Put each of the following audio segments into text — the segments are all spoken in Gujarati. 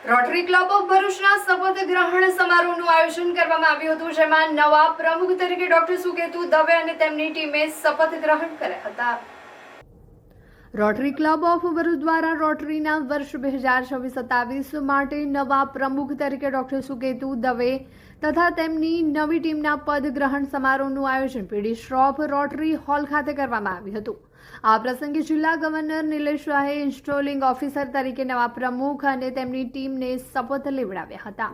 રોટરી ક્લબ ઓફ ભરૂચના શપથ ગ્રહણ સમારોહનું આયોજન કરવામાં આવ્યું હતું, જેમાં નવા પ્રમુખ તરીકે ડોક્ટર સુકેતુ દવે અને તેમની ટીમે શપથ ગ્રહણ કર્યા હતા. રોટરી ક્લબ ઓફ ભરૂચ દ્વારા રોટરીના વર્ષ 2026-27 માટે નવા પ્રમુખ તરીકે ડોક્ટર સુકેતુ દવે તથા તેમની નવી ટીમના પદ ગ્રહણ સમારોહનું આયોજન પીડી શ્રોફ રોટરી હોલ ખાતે કરવામાં આવ્યું હતું. આ પ્રસંગે જિલ્લા ગવર્નર નિલેશ શાહે ઇન્સ્ટોલિંગ ઓફિસર તરીકે નવા પ્રમુખ અને તેમની ટીમને શપથ લેવડાવ્યા હતા.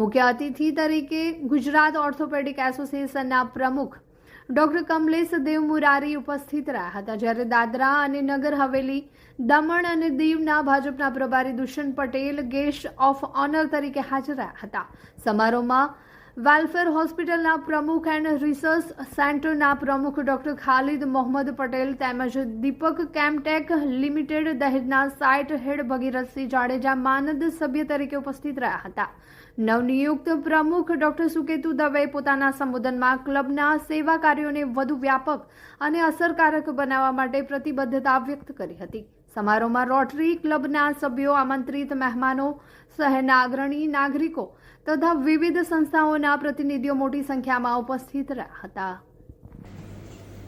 મુખ્ય અતિથિ તરીકે ગુજરાત ઓર્થોપેડિક એસોસિએશનના પ્રમુખ ડોક્ટર કમલેશ દેવ મુરારી ઉપસ્થિત રહ્યા હતા, જ્યારે દાદરા અને નગર હવેલી, દમણ અને દીવના ભાજપના પ્રભારી Dushyant Patel guest of honour તરીકે હાજર રહ્યા હતા. સમારોહમાં વેલફેર હોસ્પિટલના પ્રમુખ એન્ડ રિસર્ચ સેન્ટરના પ્રમુખ ડોક્ટર ખાલિદ મોહમ્મદ પટેલ તેમજ દીપક કેમટેક લિમિટેડ દહેજના સાઇટ હેડ ભગીરથસિંહ જાડેજા માનદ સભ્ય તરીકે ઉપસ્થિત રહ્યા હતા. નવનિયુક્ત પ્રમુખ ડોક્ટર સુકેતુ દવે પોતાના સંબોધનમાં ક્લબના સેવા કાર્યોને વધુ વ્યાપક અને અસરકારક બનાવવા માટે પ્રતિબદ્ધતા વ્યક્ત કરી હતી. સમારોહમાં રોટરી ક્લબના સભ્યો, આમંત્રિત મહેમાનો, શહેરના અગ્રણી નાગરિકો તથા વિવિધ સંસ્થાઓના પ્રતિનિધિઓ મોટી સંખ્યામાં ઉપસ્થિત રહ્યા હતા.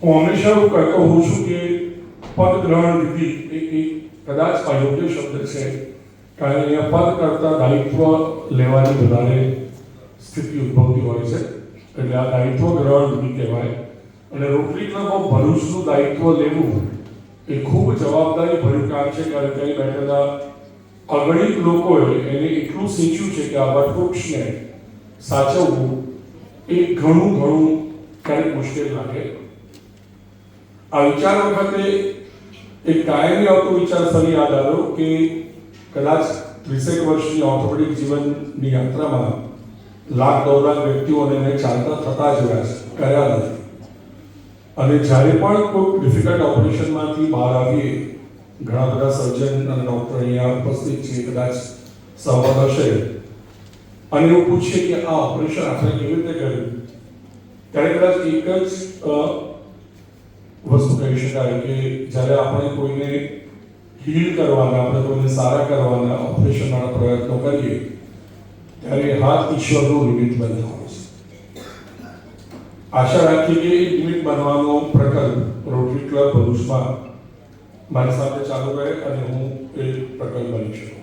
હું હંમેશા એવું કહેતો હોઉં છું કે પદ ગ્રહણ વિધિ એ કદાચ અયોગ્ય શબ્દ છે, કારણ કે અહીંયા પદ કરતા દાયિત્વ લેવાની વધારે સ્થિતિ ઉદ્ભવતી હોય છે, એટલે આ દાયિત્વ ગ્રહણ વિધિ કહેવાય. અને રોટરી ક્લબ ઓફ ભરૂચનું દાયિત્વ લેવું એ ખૂબ જવાબદારી ભર્યું કામ છે, કારણ કે અહીં બેઠેલા અગણિત લોકોએ એને એટલું શીખ્યું છે કે આ વટવૃક્ષને સાચવવું એ ઘણું ક્યારેક મુશ્કેલ લાગે. આ વિચાર વખતે એક કાયમી આવતો વિચાર ફરી યાદ આવ્યો કે કદાચ 20 વર્ષની ઓર્થોપેડિક જીવનની યાત્રામાં લાખ દોઢ લાખ વ્યક્તિઓને મેં ચાલતા થતા જોયા છે, કર્યા નથી. અને જ્યારે પણ કોઈ ડિફિકલ્ટ ઓપરેશનમાંથી બહાર આવીએ, ઘણા બધા સર્જન અને ડૉક્ટર અહીંયા ઉપસ્થિત છે, કદાચ સહમત હશે, અને એવું પૂછીએ કે આ ઓપરેશન આપણે કેવી રીતે કર્યું, ત્યારે કદાચ એક જ વસ્તુ કહી શકાય કે જ્યારે આપણે કોઈને હીલ કરવાના, આપણે કોઈને સારા કરવાના ઓપરેશનના પ્રયત્નો કરીએ, ત્યારે હાથ ઈશ્વરનું નિમિત્ત બનતા હોય છે. આશા રાખીએ કે નિમિત્ત બનવાનો પ્રકલ્પ રોટરી ક્લબ ભરૂચમાં મારી સાથે ચાલુ રહે અને હું એ પ્રકલ્પ બની શકું.